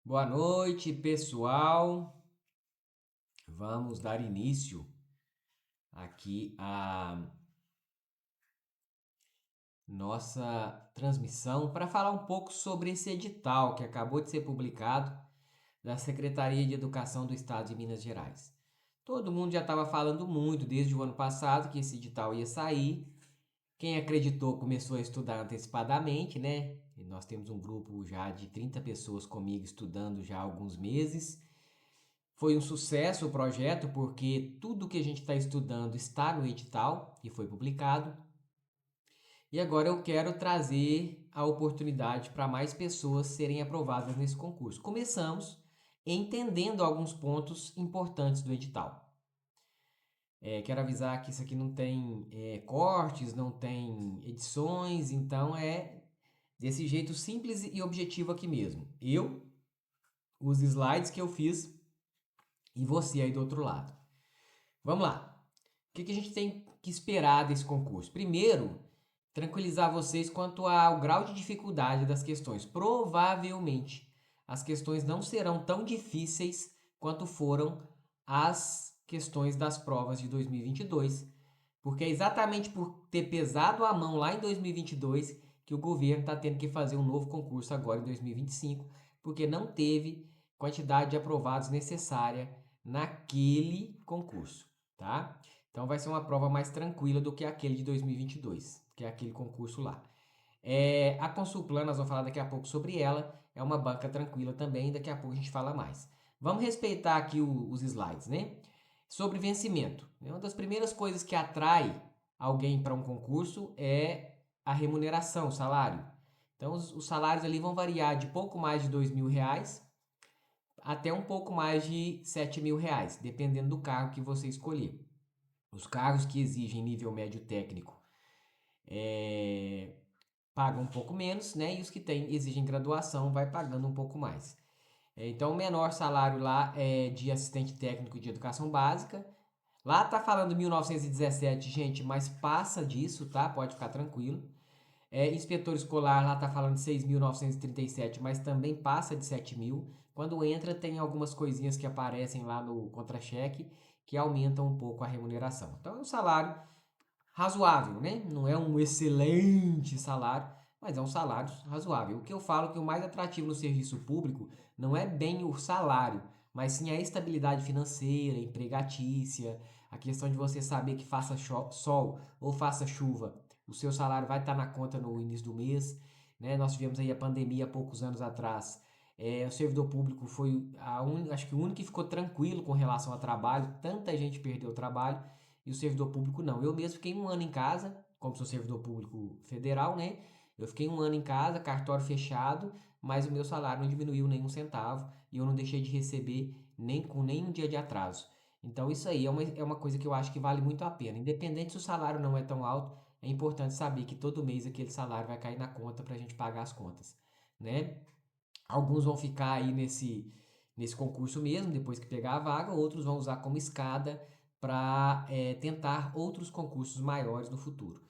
Boa noite, pessoal. Vamos dar início aqui à nossa transmissão para falar um pouco sobre esse edital que acabou de ser publicado da Secretaria de Educação do Estado de Minas Gerais. Todo mundo já estava falando muito desde o ano passado que esse edital ia sair. Quem acreditou começou a estudar antecipadamente, né? E nós temos um grupo já de 30 pessoas comigo estudando já há alguns meses. Foi um sucesso o projeto porque tudo que a gente está estudando está no edital e foi publicado. E agora eu quero trazer a oportunidade para mais pessoas serem aprovadas nesse concurso. Começamos entendendo alguns pontos importantes do edital. Quero avisar que isso aqui não tem cortes, não tem edições, então é desse jeito simples e objetivo aqui mesmo. Os slides que eu fiz e você aí do outro lado. Vamos lá. O que a gente tem que esperar desse concurso? Primeiro, tranquilizar vocês quanto ao grau de dificuldade das questões. Provavelmente, as questões não serão tão difíceis quanto foram as questões das provas de 2022, porque é exatamente por ter pesado a mão lá em 2022 que o governo está tendo que fazer um novo concurso agora em 2025, porque não teve quantidade de aprovados necessária naquele concurso, tá? Então vai ser uma prova mais tranquila do que aquele de 2022, que é aquele concurso lá. A Consulplan, nós vamos falar daqui a pouco sobre ela, é uma banca tranquila também, daqui a pouco a gente fala mais. Vamos respeitar aqui os slides, né? Sobre vencimento. Uma das primeiras coisas que atrai alguém para um concurso é a remuneração, o salário. Então os salários ali vão variar de pouco mais de R$ 2.000 até um pouco mais de R$ 7.000, dependendo do cargo que você escolher. Os cargos que exigem nível médio técnico é, pagam um pouco menos, né? E os que exigem graduação vai pagando um pouco mais. Então, o menor salário lá é de assistente técnico de educação básica. Lá tá falando 1917, gente, mas passa disso, tá? Pode ficar tranquilo. Inspetor escolar lá tá falando 6.937, mas também passa de 7.000. Quando entra, tem algumas coisinhas que aparecem lá no contra-cheque que aumentam um pouco a remuneração. Então, é um salário razoável, né? Não é um excelente salário, mas é um salário razoável. O que eu falo que o mais atrativo no serviço público não é bem o salário, mas sim a estabilidade financeira, empregatícia, a questão de você saber que faça sol ou faça chuva, o seu salário vai estar na conta no início do mês, né? Nós tivemos aí a pandemia há poucos anos atrás. O servidor público foi acho que o único que ficou tranquilo com relação ao trabalho. Tanta gente perdeu o trabalho e o servidor público não. Eu mesmo fiquei um ano em casa, como sou servidor público federal, né? Eu fiquei um ano em casa, cartório fechado, mas o meu salário não diminuiu nem um centavo e eu não deixei de receber nem um dia de atraso. Então isso aí é uma coisa que eu acho que vale muito a pena. Independente se o salário não é tão alto, é importante saber que todo mês aquele salário vai cair na conta para a gente pagar as contas, né? Alguns vão ficar aí nesse concurso mesmo, depois que pegar a vaga, outros vão usar como escada para tentar outros concursos maiores no futuro.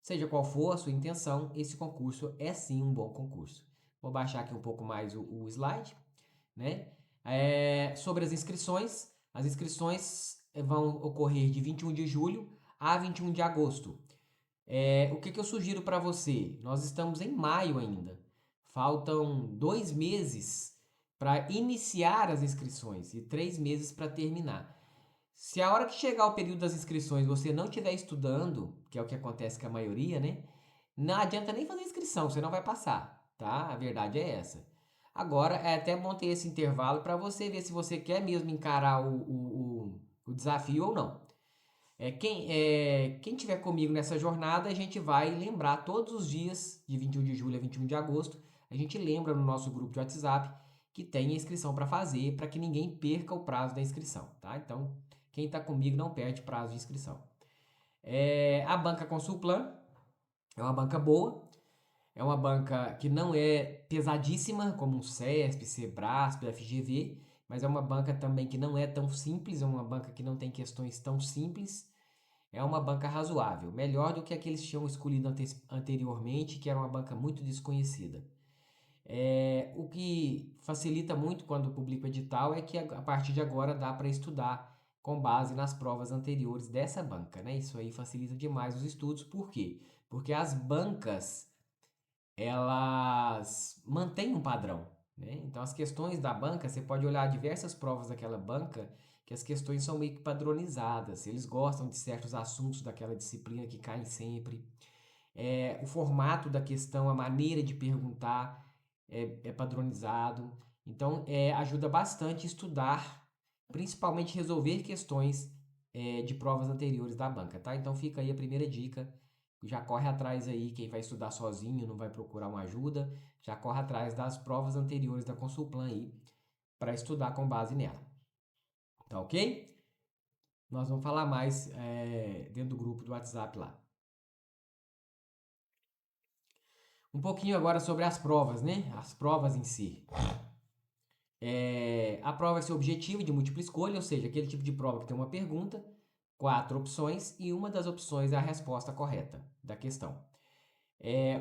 Seja qual for a sua intenção, esse concurso é sim um bom concurso. Vou baixar aqui um pouco mais o slide, né? Sobre as inscrições vão ocorrer de 21 de julho a 21 de agosto. O que eu sugiro para você? Nós estamos em maio ainda. Faltam 2 meses para iniciar as inscrições e 3 meses para terminar. Se a hora que chegar o período das inscrições você não estiver estudando, que é o que acontece com a maioria, né? Não adianta nem fazer inscrição, você não vai passar, tá? A verdade é essa. Agora é até bom ter esse intervalo para você ver se você quer mesmo encarar o desafio ou não. Quem tiver comigo nessa jornada, a gente vai lembrar todos os dias, de 21 de julho a 21 de agosto, a gente lembra no nosso grupo de WhatsApp que tem a inscrição para fazer, para que ninguém perca o prazo da inscrição, tá? Então, quem está comigo não perde prazo de inscrição. A banca Consulplan é uma banca boa, é uma banca que não é pesadíssima, como um CESP, Sebrasp, FGV, mas é uma banca também que não é tão simples, é uma banca que não tem questões tão simples. É uma banca razoável, melhor do que aqueles que tinham escolhido anteriormente, que era uma banca muito desconhecida. O que facilita muito quando publica o edital é que a partir de agora dá para estudar com base nas provas anteriores dessa banca, né? Isso aí facilita demais os estudos. Por quê? Porque as bancas, elas mantêm um padrão, né? Então as questões da banca, você pode olhar diversas provas daquela banca, que as questões são meio que padronizadas. Eles gostam de certos assuntos daquela disciplina que caem sempre. O formato da questão, a maneira de perguntar é padronizado. Então, ajuda bastante estudar, principalmente resolver questões de provas anteriores da banca, tá? Então, fica aí a primeira dica. Já corre atrás aí, quem vai estudar sozinho, não vai procurar uma ajuda, já corre atrás das provas anteriores da Consulplan aí, para estudar com base nela. Tá ok? Nós vamos falar mais dentro do grupo do WhatsApp lá. Um pouquinho agora sobre as provas, né? As provas em si. A prova vai ser objetiva de múltipla escolha, ou seja, aquele tipo de prova que tem uma pergunta, 4 opções e uma das opções é a resposta correta da questão.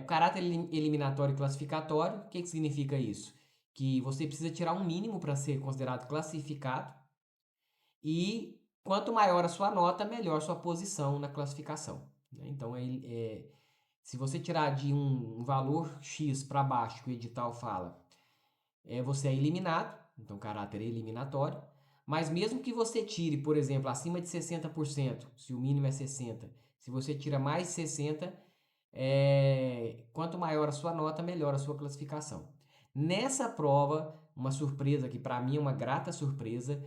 O caráter eliminatório e classificatório, o que significa isso? Que você precisa tirar um mínimo para ser considerado classificado e quanto maior a sua nota, melhor sua posição na classificação, né? Então, se você tirar de um valor X para baixo, que o edital fala, você é eliminado, então caráter eliminatório. Mas mesmo que você tire, por exemplo, acima de 60%, se o mínimo é 60%, se você tira mais de 60%, quanto maior a sua nota, melhor a sua classificação. Nessa prova, uma surpresa que para mim é uma grata surpresa,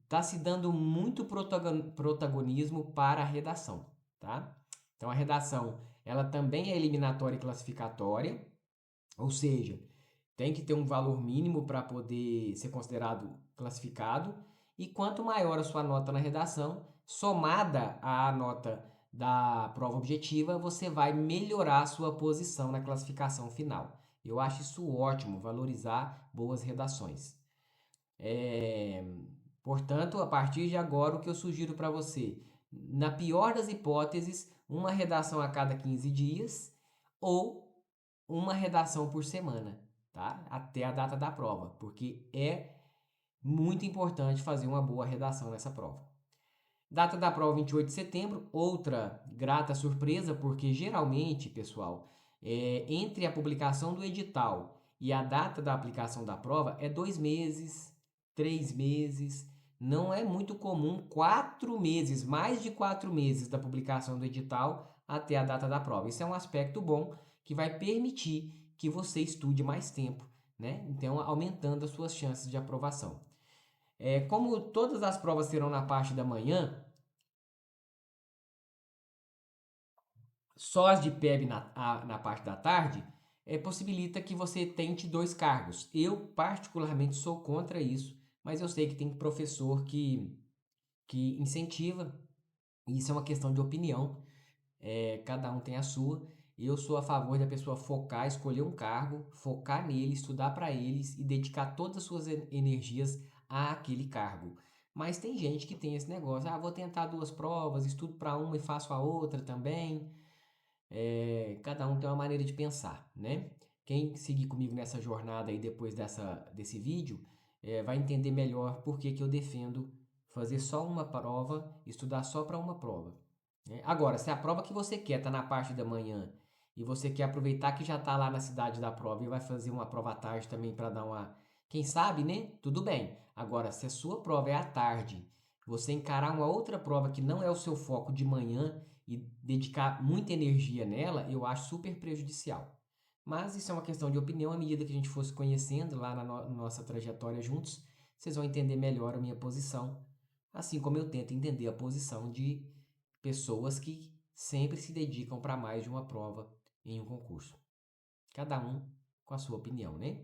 está se dando muito protagonismo para a redação, tá? Então a redação, ela também é eliminatória e classificatória, ou seja, tem que ter um valor mínimo para poder ser considerado classificado. E quanto maior a sua nota na redação, somada à nota da prova objetiva, você vai melhorar a sua posição na classificação final. Eu acho isso ótimo, valorizar boas redações. Portanto, a partir de agora, o que eu sugiro para você? Na pior das hipóteses, uma redação a cada 15 dias ou uma redação por semana, tá? Até a data da prova, porque é muito importante fazer uma boa redação nessa prova. Data da prova 28 de setembro, outra grata surpresa, porque geralmente, pessoal, entre a publicação do edital e a data da aplicação da prova é 2 meses, 3 meses. Não é muito comum 4 meses, mais de 4 meses da publicação do edital até a data da prova. Isso é um aspecto bom que vai permitir que você estude mais tempo, né? Então, aumentando as suas chances de aprovação. Como todas as provas serão na parte da manhã, só as de PEB na parte da tarde, possibilita que você tente 2 cargos. Eu, particularmente, sou contra isso, mas eu sei que tem professor que incentiva, e isso é uma questão de opinião, cada um tem a sua. Eu sou a favor da pessoa focar, escolher um cargo, focar nele, estudar para eles e dedicar todas as suas energias àquele cargo. Mas tem gente que tem esse negócio, vou tentar 2 provas, estudo para uma e faço a outra também. Cada um tem uma maneira de pensar, né? Quem seguir comigo nessa jornada aí depois desse vídeo, vai entender melhor por que eu defendo fazer só uma prova, estudar só para uma prova, né? Agora, se a prova que você quer está na parte da manhã e você quer aproveitar que já está lá na cidade da prova e vai fazer uma prova à tarde também para dar uma, quem sabe, né? Tudo bem. Agora, se a sua prova é à tarde, você encarar uma outra prova que não é o seu foco de manhã e dedicar muita energia nela, eu acho super prejudicial. Mas isso é uma questão de opinião. À medida que a gente for se conhecendo lá na nossa trajetória juntos, vocês vão entender melhor a minha posição, assim como eu tento entender a posição de pessoas que sempre se dedicam para mais de uma prova em um concurso. Cada um com a sua opinião, né?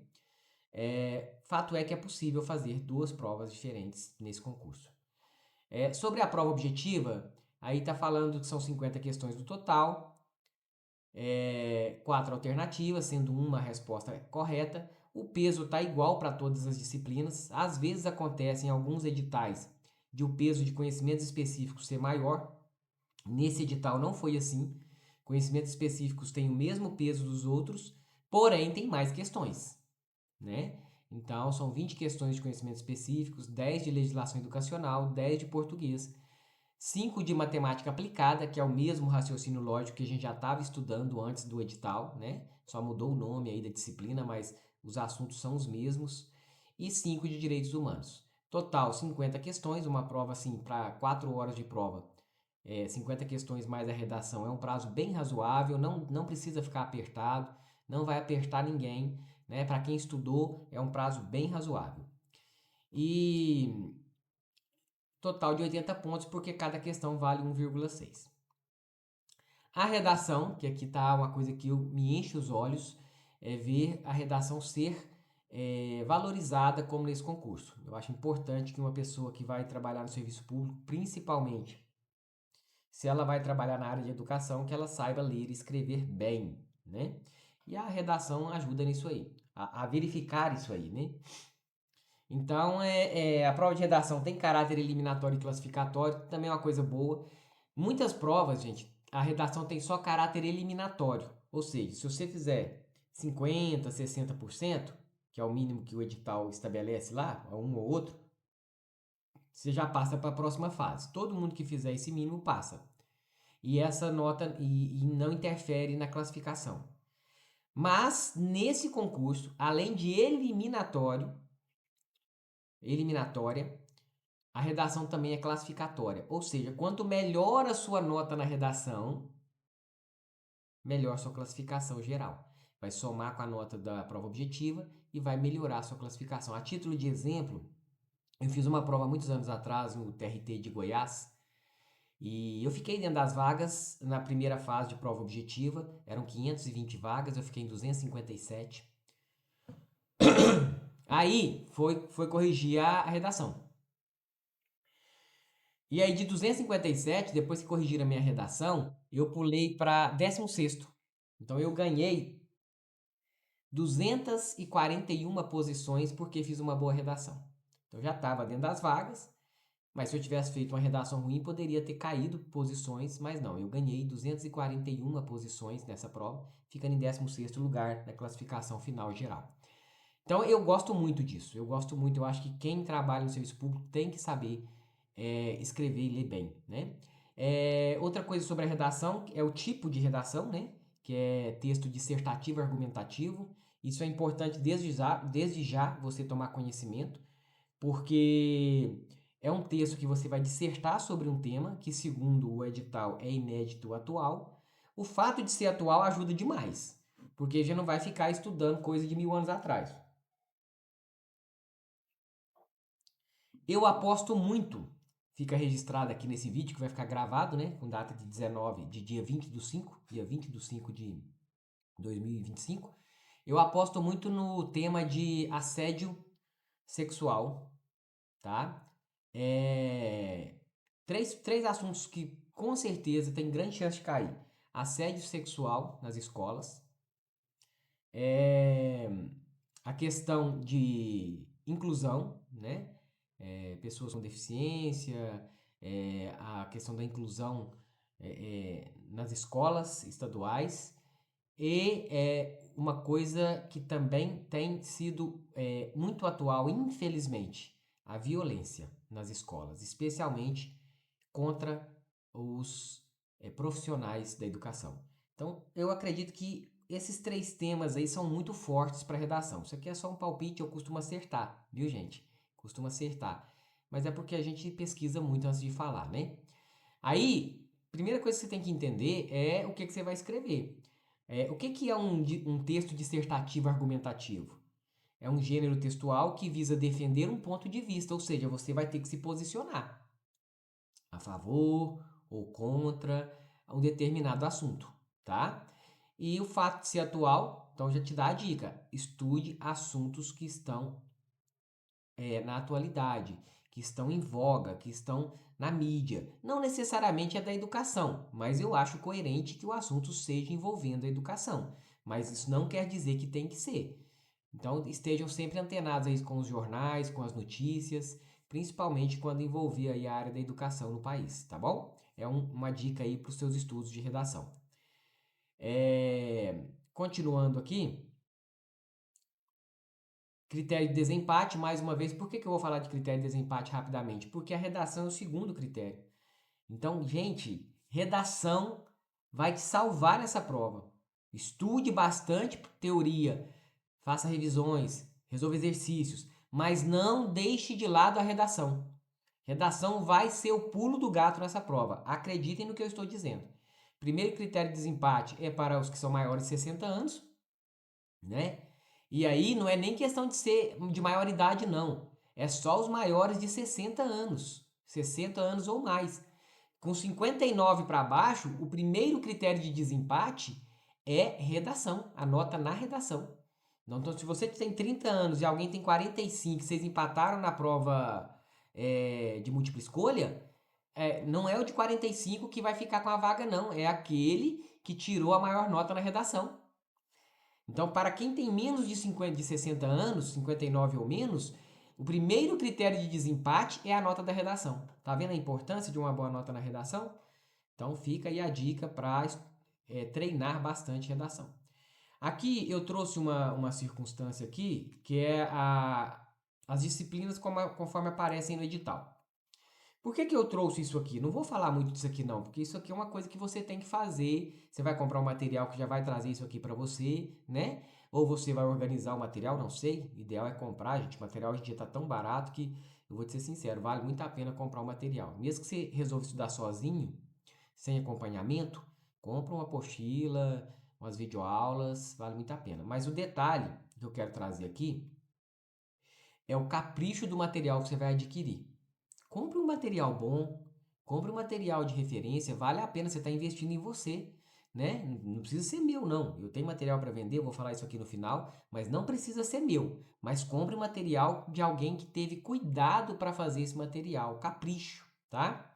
Fato é que é possível fazer 2 provas diferentes nesse concurso. Sobre a prova objetiva, aí está falando que são 50 questões no total, 4 alternativas, sendo uma resposta correta. O peso está igual para todas as disciplinas. Às vezes acontece em alguns editais de o peso de conhecimentos específicos ser maior. Nesse edital não foi assim. Conhecimentos específicos têm o mesmo peso dos outros, porém tem mais questões. né? Então, são 20 questões de conhecimentos específicos, 10 de legislação educacional, 10 de português, 5 de matemática aplicada, que é o mesmo raciocínio lógico que a gente já estava estudando antes do edital, né? Só mudou o nome aí da disciplina, mas os assuntos são os mesmos, e 5 de direitos humanos. Total, 50 questões, uma prova assim, para 4 horas de prova. 50 questões mais a redação é um prazo bem razoável, não precisa ficar apertado, não vai apertar ninguém, né? Para quem estudou, é um prazo bem razoável. E total de 80 pontos, porque cada questão vale 1,6. A redação, que aqui tá uma coisa que me enche os olhos, é ver a redação ser valorizada como nesse concurso. Eu acho importante que uma pessoa que vai trabalhar no serviço público, principalmente se ela vai trabalhar na área de educação, que ela saiba ler e escrever bem, né? E a redação ajuda nisso aí, a verificar isso aí, né? Então, a prova de redação tem caráter eliminatório e classificatório, também é uma coisa boa. Muitas provas, gente, a redação tem só caráter eliminatório. Ou seja, se você fizer 50, 60%, que é o mínimo que o edital estabelece lá, um ou outro, você já passa para a próxima fase. Todo mundo que fizer esse mínimo passa. E essa nota e não interfere na classificação. Mas nesse concurso, além de eliminatória, a redação também é classificatória. Ou seja, quanto melhor a sua nota na redação, melhor sua classificação geral. Vai somar com a nota da prova objetiva e vai melhorar a sua classificação. A título de exemplo, eu fiz uma prova muitos anos atrás no TRT de Goiás e eu fiquei dentro das vagas na primeira fase de prova objetiva, eram 520 vagas, eu fiquei em 257. Aí foi corrigir a redação. E aí de 257, depois que corrigiram a minha redação, eu pulei para 16º. Então eu ganhei 241 posições porque fiz uma boa redação. Então eu já estava dentro das vagas, mas se eu tivesse feito uma redação ruim, poderia ter caído posições, mas não, eu ganhei 241 posições nessa prova, ficando em 16º lugar na classificação final geral. Então eu gosto muito disso, eu gosto muito, eu acho que quem trabalha no serviço público tem que saber escrever e ler bem, né? Outra coisa sobre a redação é o tipo de redação, né? Que é texto dissertativo argumentativo. Isso é importante desde já você tomar conhecimento, porque é um texto que você vai dissertar sobre um tema que, segundo o edital, é inédito atual. O fato de ser atual ajuda demais, porque já não vai ficar estudando coisa de 1000 anos atrás. Eu aposto muito, fica registrado aqui nesse vídeo que vai ficar gravado, né? Com data de 19, de dia 20 do 5, dia 20 do 5 de 2025. Eu aposto muito no tema de assédio sexual, tá? É... Três assuntos que com certeza tem grande chance de cair: assédio sexual nas escolas, é... a questão de inclusão, né? Pessoas com deficiência, a questão da inclusão nas escolas estaduais e uma coisa que também tem sido muito atual, infelizmente, a violência nas escolas, especialmente contra os profissionais da educação. Então, eu acredito que esses três temas aí são muito fortes para a redação. Isso aqui é só um palpite, eu costumo acertar, viu, gente? Costumo acertar. Mas é porque a gente pesquisa muito antes de falar, né? Aí, primeira coisa que você tem que entender é o que você vai escrever. O que é um texto dissertativo argumentativo? É um gênero textual que visa defender um ponto de vista, ou seja, você vai ter que se posicionar a favor ou contra um determinado assunto, tá? E o fato de ser atual, então já te dá a dica: estude assuntos que estão na atualidade, que estão em voga, que estão na mídia. Não necessariamente é da educação, mas eu acho coerente que o assunto seja envolvendo a educação. Mas isso não quer dizer que tem que ser. Então estejam sempre antenados aí com os jornais, com as notícias, principalmente quando envolver aí a área da educação no país, tá bom? É uma dica aí para os seus estudos de redação. Continuando aqui, Critério de desempate, mais uma vez, por que que eu vou falar de critério de desempate rapidamente? Porque a redação é o segundo critério. Então, gente, redação vai te salvar nessa prova. Estude bastante teoria, faça revisões, resolva exercícios, mas não deixe de lado a redação. Redação vai ser o pulo do gato nessa prova. Acreditem no que eu estou dizendo. Primeiro critério de desempate é para os que são maiores de 60 anos, né? E aí não é nem questão de ser de maioridade, não. É só os maiores de 60 anos. 60 anos ou mais. Com 59 para baixo, o primeiro critério de desempate é redação, a nota na redação. Então, se você tem 30 anos e alguém tem 45, vocês empataram na prova de múltipla escolha, não é o de 45 que vai ficar com a vaga, não. É aquele que tirou a maior nota na redação. Então, para quem tem menos de 50, de 60 anos, 59 ou menos, o primeiro critério de desempate é a nota da redação. Tá vendo a importância de uma boa nota na redação? Então, fica aí a dica para treinar bastante redação. Aqui eu trouxe uma circunstância aqui, que é as disciplinas conforme aparecem no edital. Por que que eu trouxe isso aqui? Não vou falar muito disso aqui não, porque isso aqui é uma coisa que você tem que fazer. Você vai comprar um material que já vai trazer isso aqui para você, né? Ou você vai organizar o material, não sei. O ideal é comprar, gente. O material hoje em dia tá tão barato que, eu vou te ser sincero, vale muito a pena comprar o material. Mesmo que você resolva estudar sozinho, sem acompanhamento, compra uma apostila, umas videoaulas, vale muito a pena. Mas o detalhe que eu quero trazer aqui é o capricho do material que você vai adquirir. Compre um material bom, compre um material de referência, vale a pena você estar investindo em você, né? Não precisa ser meu, não. Eu tenho material para vender, eu vou falar isso aqui no final, mas não precisa ser meu. Mas compre material de alguém que teve cuidado para fazer esse material, capricho, tá?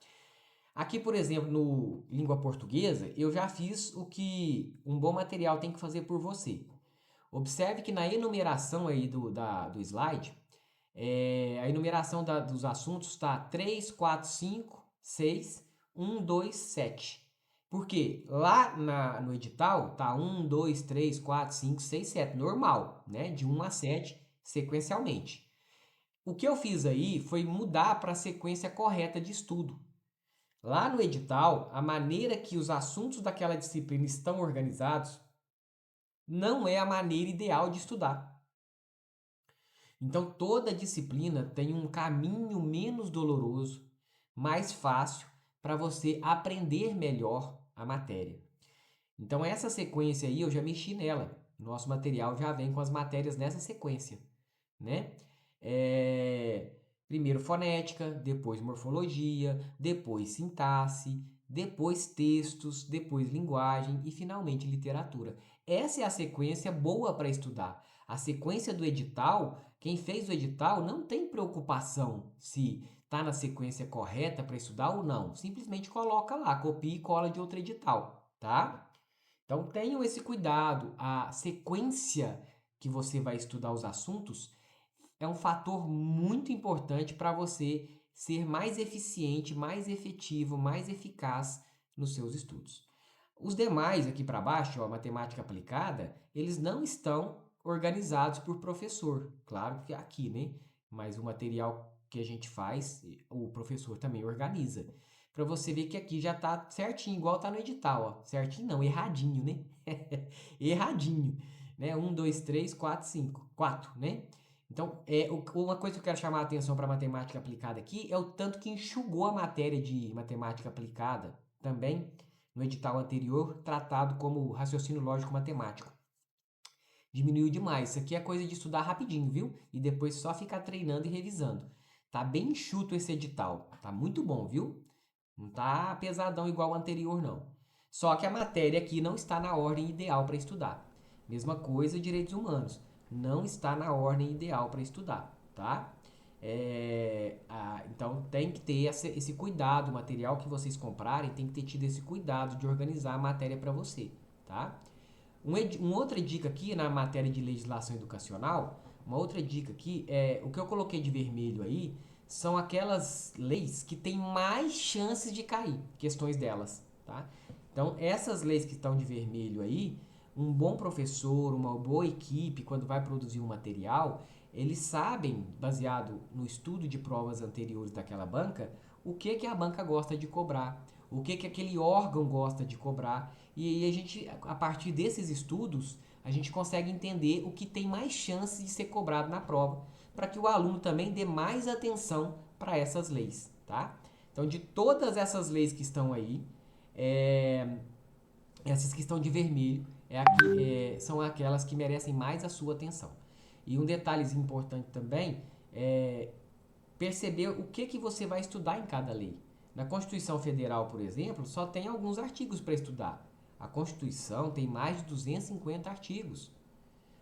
Aqui, por exemplo, no língua portuguesa, eu já fiz o que um bom material tem que fazer por você. Observe que na enumeração aí do slide, a enumeração dos assuntos está 3, 4, 5, 6, 1, 2, 7. Porque lá no edital tá 1, 2, 3, 4, 5, 6, 7, normal, né? De 1 a 7 sequencialmente. O que eu fiz aí foi mudar para a sequência correta de estudo. Lá no edital, a maneira que os assuntos daquela disciplina estão organizados não é a maneira ideal de estudar. Então, toda disciplina tem um caminho menos doloroso, mais fácil para você aprender melhor a matéria. Então, essa sequência aí eu já mexi nela. Nosso material já vem com as matérias nessa sequência, né? Primeiro fonética, depois morfologia, depois sintaxe, depois textos, depois linguagem e finalmente literatura. Essa é a sequência boa para estudar. A sequência do edital, quem fez o edital não tem preocupação se está na sequência correta para estudar ou não. Simplesmente coloca lá, copia e cola de outro edital, tá? Então tenham esse cuidado. A sequência que você vai estudar os assuntos é um fator muito importante para você ser mais eficiente, mais efetivo, mais eficaz nos seus estudos. Os demais aqui para baixo, ó, matemática aplicada, eles não estão organizados por professor. Claro que aqui, né? Mas o material que a gente faz, o professor também organiza. Para você ver que aqui já tá certinho, igual tá no edital, ó. Certinho não, erradinho, né? Erradinho, né? 1, 2, 3, 4, 5. 4, né? Então, uma coisa que eu quero chamar a atenção para matemática aplicada aqui é o tanto que enxugou a matéria de matemática aplicada também no edital anterior, tratado como raciocínio lógico matemático. Diminuiu demais. Isso aqui é coisa de estudar rapidinho, viu? E depois só ficar treinando e revisando. Tá bem enxuto esse edital. Tá muito bom, viu? Não tá pesadão igual o anterior, não. Só que a matéria aqui não está na ordem ideal para estudar. Mesma coisa, direitos humanos. Não está na ordem ideal para estudar, tá? Então tem que ter esse cuidado, o material que vocês comprarem tem que ter tido esse cuidado de organizar a matéria para você, tá? Uma outra dica aqui na matéria de legislação educacional, uma outra dica aqui é o que eu coloquei de vermelho aí são aquelas leis que têm mais chances de cair, questões delas, tá? Então, essas leis que estão de vermelho aí, um bom professor, uma boa equipe, quando vai produzir um material, eles sabem, baseado no estudo de provas anteriores daquela banca, o que a banca gosta de cobrar, o que aquele órgão gosta de cobrar. E aí a gente, a partir desses estudos, a gente consegue entender o que tem mais chance de ser cobrado na prova, para que o aluno também dê mais atenção para essas leis, tá? Então, de todas essas leis que estão aí, essas que estão de vermelho são aquelas que merecem mais a sua atenção. E um detalhezinho importante também é perceber o que você vai estudar em cada lei. Na Constituição Federal, por exemplo, só tem alguns artigos para estudar. A Constituição tem mais de 250 artigos.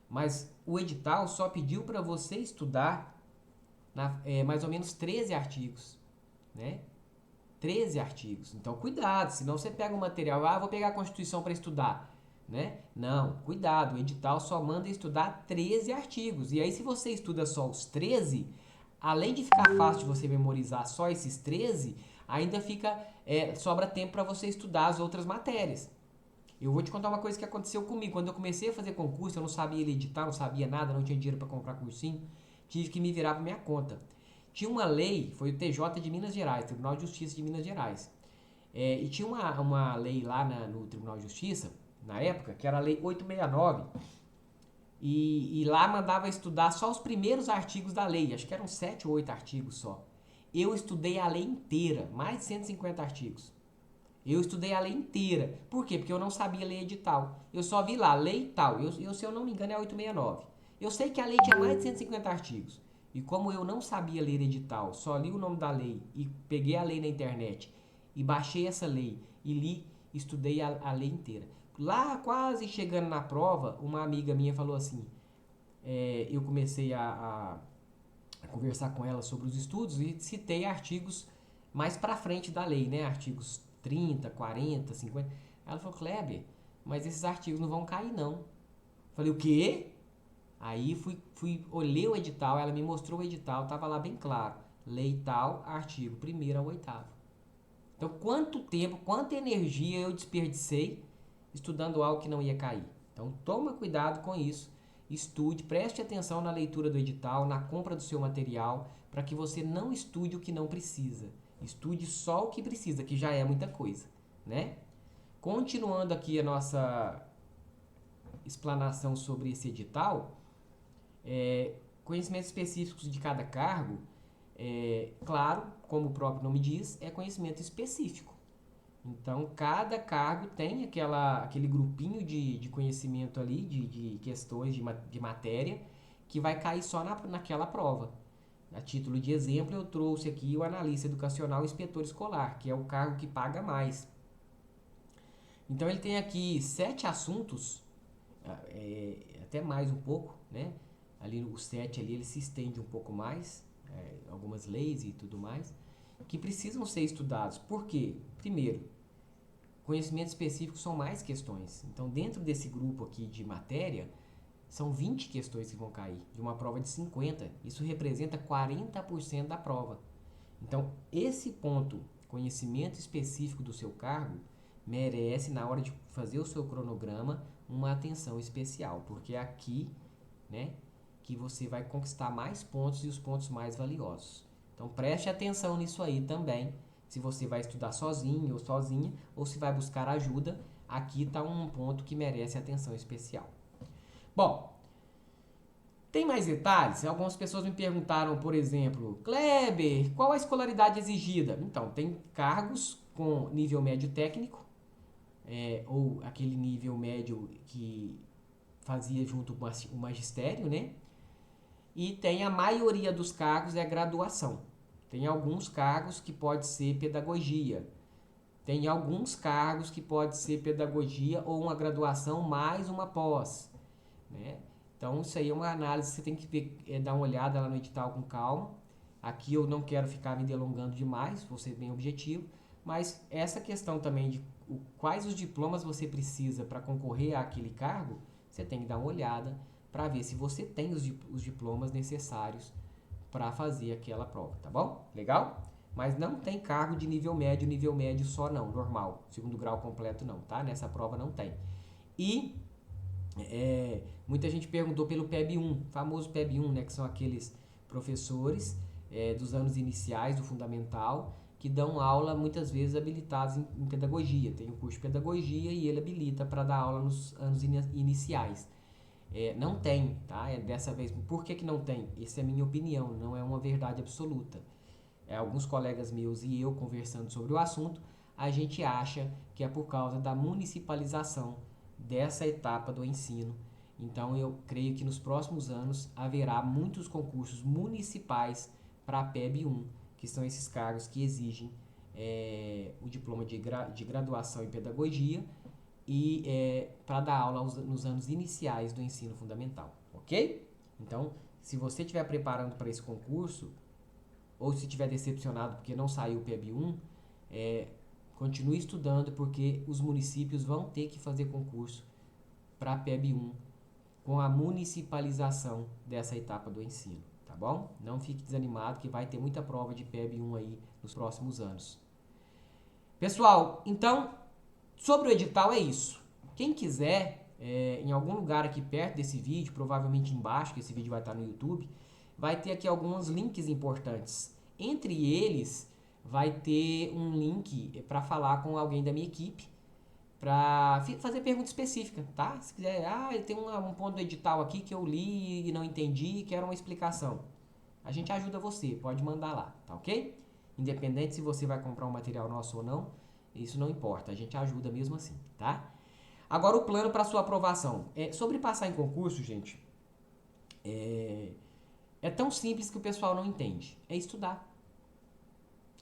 Mas o edital só pediu para você estudar mais ou menos 13 artigos, né? 13 artigos. Então, cuidado, senão você pega o material, vou pegar a Constituição para estudar, né? Não, cuidado, o edital só manda estudar 13 artigos. E aí, se você estuda só os 13, além de ficar fácil de você memorizar só esses 13, ainda sobra tempo para você estudar as outras matérias. Eu vou te contar uma coisa que aconteceu comigo. Quando eu comecei a fazer concurso, eu não sabia ler edital, não sabia nada, não tinha dinheiro para comprar cursinho, tive que me virar para minha conta. Tinha uma lei, foi o TJ de Minas Gerais, Tribunal de Justiça de Minas Gerais. E tinha uma lei lá no Tribunal de Justiça, na época, que era a Lei 869, e lá mandava estudar só os primeiros artigos da lei, acho que eram 7 ou 8 artigos só. Eu estudei a lei inteira, mais de 150 artigos. Eu estudei a lei inteira. Por quê? Porque eu não sabia ler edital. Eu só vi lá, lei tal. Se eu não me engano, é 869. Eu sei que a lei tinha mais de 150 artigos. E como eu não sabia ler edital, só li o nome da lei e peguei a lei na internet e baixei essa lei e li, estudei a lei inteira. Lá, quase chegando na prova, uma amiga minha falou assim, eu comecei a conversar com ela sobre os estudos e citei artigos mais para frente da lei, né? Artigos 30, 40, 50. Ela falou, Kleber, mas esses artigos não vão cair, não. Falei, o quê? Aí olhei o edital, ela me mostrou o edital, tava lá bem claro. Lei tal, artigo 1º ao 8º. Então, quanto tempo, quanta energia eu desperdicei estudando algo que não ia cair. Então, toma cuidado com isso. Estude, preste atenção na leitura do edital, na compra do seu material, para que você não estude o que não precisa. Estude só o que precisa, que já é muita coisa, né? Continuando aqui a nossa explanação sobre esse edital, conhecimentos específicos de cada cargo, claro, como o próprio nome diz, é conhecimento específico. Então, cada cargo tem aquele grupinho de conhecimento ali, de questões de matéria, que vai cair só naquela prova. A título de exemplo, eu trouxe aqui o analista educacional e inspetor escolar, que é o cargo que paga mais. Então, ele tem aqui 7 assuntos, até mais um pouco, né? Ali o 7 ali, ele se estende um pouco mais, algumas leis e tudo mais, que precisam ser estudados. Por quê? Primeiro, conhecimentos específicos são mais questões. Então, dentro desse grupo aqui de matéria, são 20 questões que vão cair, de uma prova de 50. Isso representa 40% da prova. Então, esse ponto, conhecimento específico do seu cargo, merece, na hora de fazer o seu cronograma, uma atenção especial, porque é aqui, né, que você vai conquistar mais pontos e os pontos mais valiosos. Então, preste atenção nisso aí também. Se você vai estudar sozinho ou sozinha, ou se vai buscar ajuda, aqui está um ponto que merece atenção especial. Bom, tem mais detalhes? Algumas pessoas me perguntaram, por exemplo, Kleber, qual a escolaridade exigida? Então, tem cargos com nível médio técnico, ou aquele nível médio que fazia junto com o magistério, né? E tem a maioria dos cargos é graduação. Tem alguns cargos que pode ser pedagogia. Tem alguns cargos que pode ser pedagogia ou uma graduação mais uma pós, né? Então, isso aí é uma análise que você tem que ver, dar uma olhada lá no edital com calma. Aqui eu não quero ficar me delongando demais, vou ser bem objetivo, mas essa questão também de quais os diplomas você precisa para concorrer àquele cargo, você tem que dar uma olhada para ver se você tem os diplomas necessários para fazer aquela prova, tá bom? Legal? Mas não tem cargo de nível médio só não, normal, segundo grau completo não, tá? Nessa prova não tem. E Muita gente perguntou pelo PEB 1, famoso PEB 1, né, que são aqueles professores dos anos iniciais do fundamental que dão aula muitas vezes habilitados em pedagogia. Tem o curso de pedagogia e ele habilita para dar aula nos anos iniciais. Não tem, tá? Dessa vez. Por que não tem? Essa é a minha opinião, não é uma verdade absoluta. Alguns colegas meus e eu conversando sobre o assunto, a gente acha que é por causa da municipalização dessa etapa do ensino. Então eu creio que nos próximos anos haverá muitos concursos municipais para a PEB 1, que são esses cargos que exigem o diploma de graduação em pedagogia e para dar aula nos anos iniciais do ensino fundamental, ok? Então, se você estiver preparando para esse concurso, ou se estiver decepcionado porque não saiu o PEB 1, continue estudando porque os municípios vão ter que fazer concurso para a PEB 1 com a municipalização dessa etapa do ensino, tá bom? Não fique desanimado que vai ter muita prova de PEB 1 aí nos próximos anos. Pessoal, então, sobre o edital é isso. Quem quiser, em algum lugar aqui perto desse vídeo, provavelmente embaixo, que esse vídeo vai estar no YouTube, vai ter aqui alguns links importantes. Entre eles, vai ter um link para falar com alguém da minha equipe, para fazer pergunta específica, tá? Se quiser, tem um ponto do edital aqui que eu li e não entendi e quero uma explicação. A gente ajuda você, pode mandar lá, tá ok? Independente se você vai comprar um material nosso ou não, isso não importa, a gente ajuda mesmo assim, tá? Agora o plano para sua aprovação. Sobre passar em concurso, gente, é tão simples que o pessoal não entende. É estudar.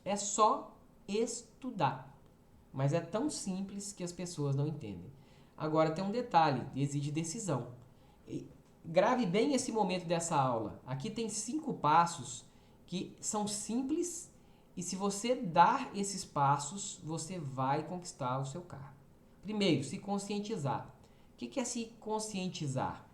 É só estudar. Mas é tão simples que as pessoas não entendem. Agora tem um detalhe, exige decisão. Grave bem esse momento dessa aula. Aqui tem 5 passos que são simples e se você dar esses passos, você vai conquistar o seu cargo. Primeiro, se conscientizar. O que é se conscientizar?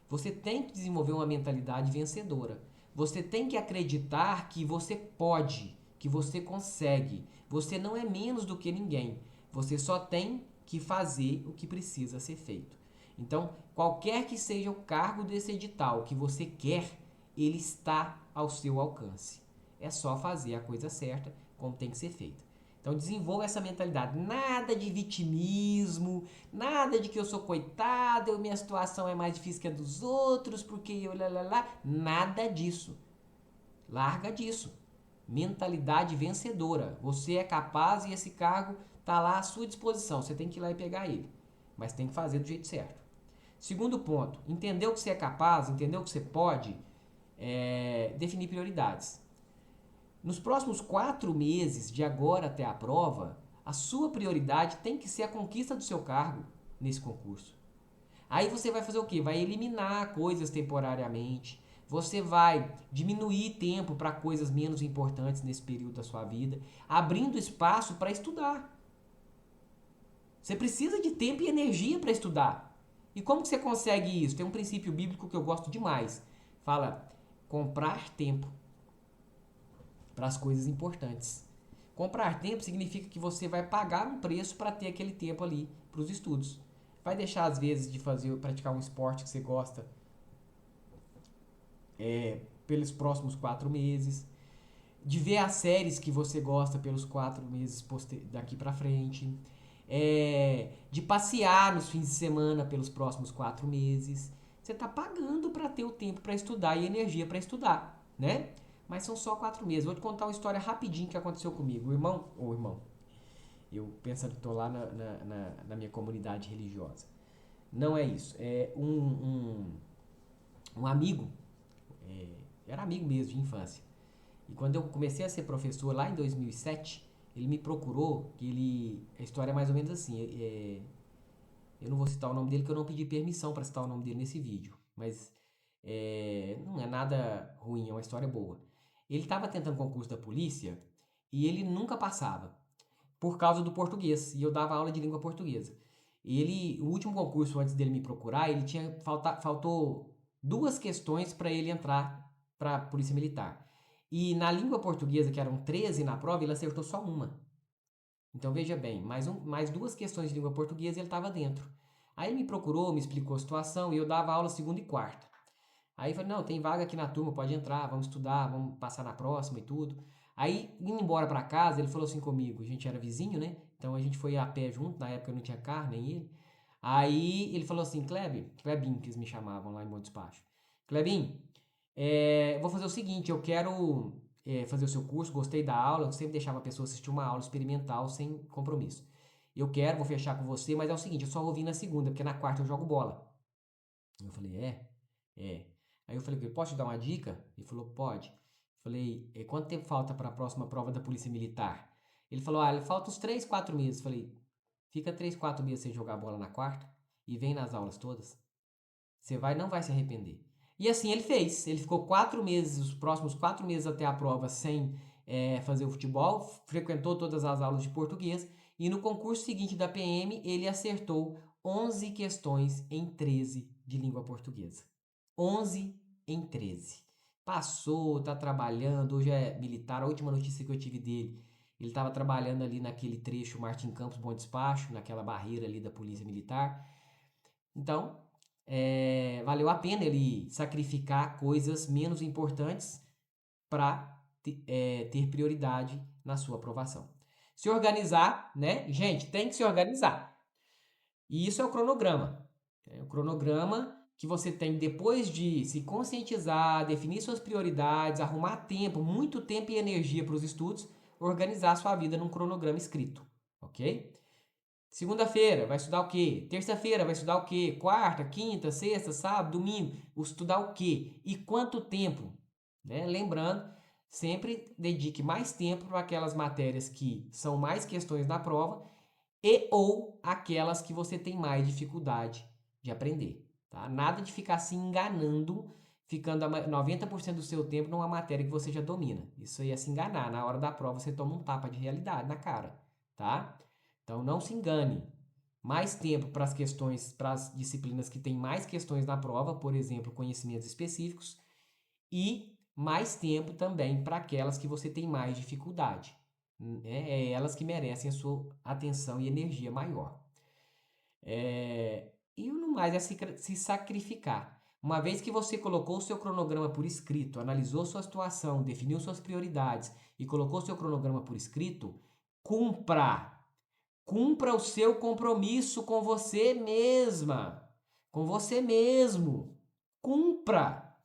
Você tem que desenvolver uma mentalidade vencedora. Você tem que acreditar que você pode, que você consegue. Você não é menos do que ninguém. Você só tem que fazer o que precisa ser feito. Então, qualquer que seja o cargo desse edital que você quer, ele está ao seu alcance. É só fazer a coisa certa como tem que ser feita. Então desenvolva essa mentalidade. Nada de vitimismo, nada de que eu sou coitado, minha situação é mais difícil que a dos outros, porque eu nada disso. Larga disso. Mentalidade vencedora. Você é capaz e esse cargo está lá à sua disposição. Você tem que ir lá e pegar ele. Mas tem que fazer do jeito certo. Segundo ponto, entender o que você é capaz, entender o que você pode, definir prioridades. Nos próximos 4 meses, de agora até a prova, a sua prioridade tem que ser a conquista do seu cargo nesse concurso. Aí você vai fazer o quê? Vai eliminar coisas temporariamente. Você vai diminuir tempo para coisas menos importantes nesse período da sua vida, abrindo espaço para estudar. Você precisa de tempo e energia para estudar. E como que você consegue isso? Tem um princípio bíblico que eu gosto demais. Fala, comprar tempo para as coisas importantes. Comprar tempo significa que você vai pagar um preço para ter aquele tempo ali para os estudos. Vai deixar às vezes de praticar um esporte que você gosta pelos próximos 4 meses, de ver as séries que você gosta pelos 4 meses daqui para frente, de passear nos fins de semana pelos próximos 4 meses. Você está pagando para ter o tempo para estudar e energia para estudar, né? Mas são só 4 meses. Vou te contar uma história rapidinho que aconteceu comigo. Eu pensando que estou lá na minha comunidade religiosa. Não é isso. Um amigo, era amigo mesmo de infância. E quando eu comecei a ser professor lá em 2007, ele me procurou, a história é mais ou menos assim. Eu não vou citar o nome dele, porque eu não pedi permissão para citar o nome dele nesse vídeo. Mas não é nada ruim, é uma história boa. Ele estava tentando concurso da polícia e ele nunca passava por causa do português. E eu dava aula de língua portuguesa. O último concurso antes dele me procurar, ele faltou 2 questões para ele entrar para a Polícia Militar. E na língua portuguesa, que eram 13 na prova, ele acertou só uma. Então veja bem, mais 2 questões de língua portuguesa e ele estava dentro. Aí ele me procurou, me explicou a situação e eu dava aula segunda e quarta. Aí eu falei, não, tem vaga aqui na turma, pode entrar, vamos estudar, vamos passar na próxima e tudo. Aí, indo embora pra casa, ele falou assim comigo, a gente era vizinho, né? Então a gente foi a pé junto, na época eu não tinha carro, nem ele. Aí ele falou assim, Klebin, que eles me chamavam lá em Bom Despacho. Klebin, vou fazer o seguinte, eu quero fazer o seu curso, gostei da aula, eu sempre deixava a pessoa assistir uma aula experimental sem compromisso. Vou fechar com você, mas é o seguinte, eu só vou vir na segunda, porque na quarta eu jogo bola. Eu falei, é? É. Aí eu falei, posso te dar uma dica? Ele falou, pode. Eu falei, quanto tempo falta para a próxima prova da Polícia Militar? Ele falou, falta uns 3, 4 meses. Eu falei, fica 3, 4 meses sem jogar bola na quarta e vem nas aulas todas. Você não vai se arrepender. E assim ele fez. Ele ficou 4 meses, os próximos 4 meses até a prova sem fazer o futebol, frequentou todas as aulas de português e no concurso seguinte da PM ele acertou 11 questões em 13 de língua portuguesa. 11 em 13. Passou, tá trabalhando, hoje é militar. A última notícia que eu tive dele, ele estava trabalhando ali naquele trecho Martim Campos Bom Despacho, naquela barreira ali da Polícia Militar. Então, valeu a pena ele sacrificar coisas menos importantes para ter prioridade na sua aprovação. Se organizar, né? Gente, tem que se organizar. E isso é o cronograma. É o cronograma que você tem depois de se conscientizar, definir suas prioridades, arrumar tempo, muito tempo e energia para os estudos, organizar a sua vida num cronograma escrito, ok? Segunda-feira vai estudar o quê? Terça-feira vai estudar o quê? Quarta, quinta, sexta, sábado, domingo, estudar o quê? E quanto tempo? Né? Lembrando, sempre dedique mais tempo para aquelas matérias que são mais questões na prova e ou aquelas que você tem mais dificuldade de aprender. Tá? Nada de ficar se enganando, ficando 90% do seu tempo numa matéria que você já domina. Isso aí é se enganar. Na hora da prova você toma um tapa de realidade na cara. Tá? Então não se engane. Mais tempo para as questões, para as disciplinas que têm mais questões na prova, por exemplo, conhecimentos específicos, e mais tempo também para aquelas que você tem mais dificuldade. É elas que merecem a sua atenção e energia maior. E no mais é se sacrificar. Uma vez que você colocou o seu cronograma por escrito, analisou sua situação, definiu suas prioridades e colocou seu cronograma por escrito, cumpra. Cumpra o seu compromisso com você mesma, com você mesmo. Cumpra,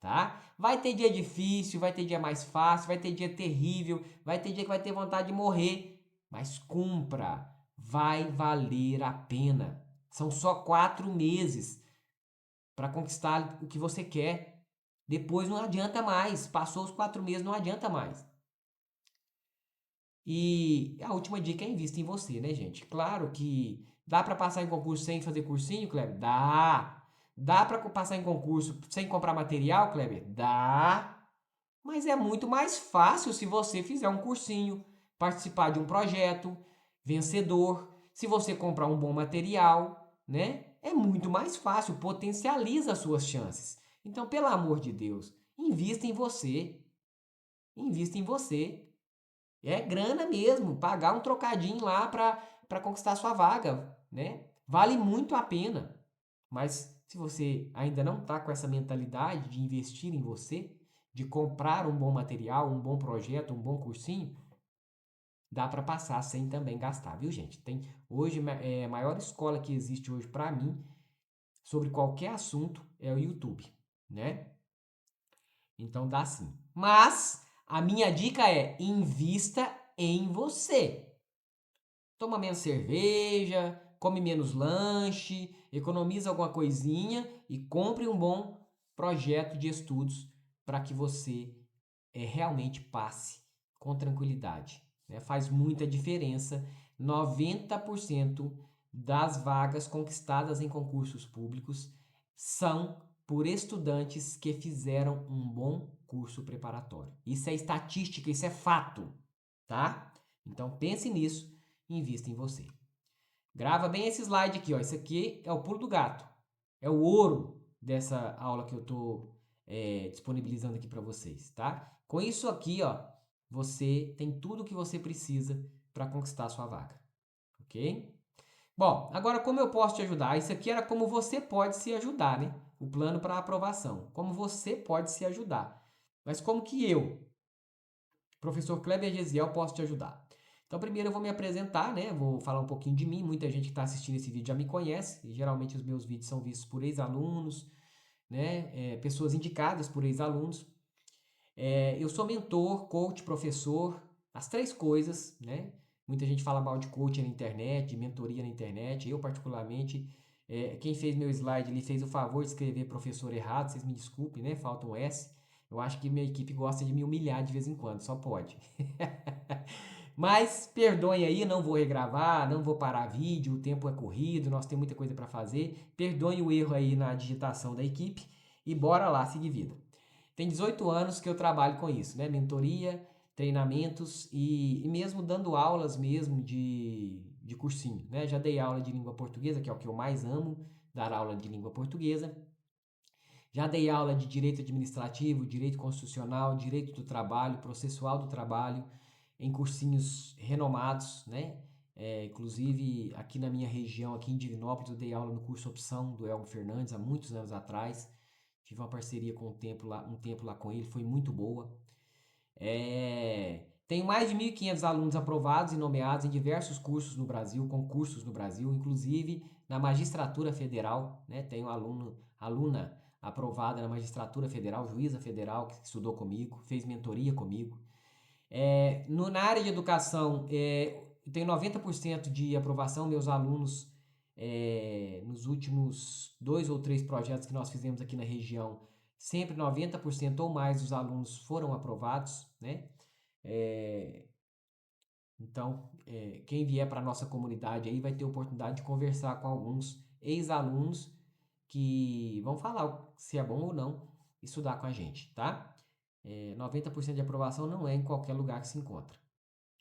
tá? Vai ter dia difícil, vai ter dia mais fácil, vai ter dia terrível, vai ter dia que vai ter vontade de morrer, mas cumpra. Vai valer a pena. São só 4 meses para conquistar o que você quer. Depois não adianta mais. Passou os 4 meses, não adianta mais. E a última dica é invista em você, né, gente? Claro que dá para passar em concurso sem fazer cursinho, Kleber? Dá. Dá para passar em concurso sem comprar material, Kleber? Dá. Mas é muito mais fácil se você fizer um cursinho, participar de um projeto vencedor, se você comprar um bom material, né? É muito mais fácil, potencializa as suas chances. Então, pelo amor de Deus, invista em você. Invista em você. É grana mesmo, pagar um trocadinho lá para conquistar sua vaga, né? Vale muito a pena. Mas se você ainda não está com essa mentalidade de investir em você, de comprar um bom material, um bom projeto, um bom cursinho, dá para passar sem também gastar, viu, gente? Tem hoje a maior escola que existe hoje para mim sobre qualquer assunto é o YouTube, né? Então dá sim. Mas a minha dica é invista em você. Toma menos cerveja, come menos lanche, economiza alguma coisinha e compre um bom projeto de estudos para que você realmente passe com tranquilidade. Né? Faz muita diferença. 90% das vagas conquistadas em concursos públicos são por estudantes que fizeram um bom curso preparatório. Isso é estatística, isso é fato, tá? Então pense nisso e invista em você. Grava bem esse slide aqui, ó. Isso aqui é o pulo do gato. É o ouro dessa aula que eu estou disponibilizando aqui para vocês, tá? Com isso aqui, ó, você tem tudo o que você precisa para conquistar a sua vaga, ok? Bom, agora como eu posso te ajudar? Isso aqui era como você pode se ajudar, né? O plano para aprovação. Como você pode se ajudar. Mas como que eu, professor Kleber Gesiel, posso te ajudar? Então, primeiro eu vou me apresentar, né? Vou falar um pouquinho de mim. Muita gente que está assistindo esse vídeo já me conhece. E geralmente os meus vídeos são vistos por ex-alunos, né? Pessoas indicadas por ex-alunos. Eu sou mentor, coach, professor, as três coisas, né? Muita gente fala mal de coaching na internet, de mentoria na internet. Eu, particularmente, quem fez meu slide ali fez o favor de escrever professor errado, vocês me desculpem, né? Falta um S. Eu acho que minha equipe gosta de me humilhar de vez em quando, só pode. Mas perdoem aí, não vou regravar, não vou parar vídeo, o tempo é corrido, nós temos muita coisa para fazer. Perdoem o erro aí na digitação da equipe e bora lá seguir vida. Tem 18 anos que eu trabalho com isso, né? Mentoria, treinamentos e mesmo dando aulas mesmo de cursinho, né? Já dei aula de língua portuguesa, que é o que eu mais amo, dar aula de língua portuguesa. Já dei aula de direito administrativo, direito constitucional, direito do trabalho, processual do trabalho, em cursinhos renomados, né? Inclusive aqui na minha região, aqui em Divinópolis, eu dei aula no curso Opção do Elmo Fernandes há muitos anos atrás. Tive uma parceria com um tempo lá com ele, foi muito boa. Tenho mais de 1.500 alunos aprovados e nomeados em diversos cursos no Brasil, concursos no Brasil, inclusive na magistratura federal, né? Tenho aluna aprovada na magistratura federal, juíza federal, que estudou comigo, fez mentoria comigo. Na área de educação, tenho 90% de aprovação, meus alunos, nos últimos 2 ou 3 projetos que nós fizemos aqui na região, sempre 90% ou mais dos alunos foram aprovados, né? É, então, quem vier para a nossa comunidade aí vai ter oportunidade de conversar com alguns ex-alunos que vão falar se é bom ou não estudar com a gente, tá? 90% de aprovação não é em qualquer lugar que se encontra.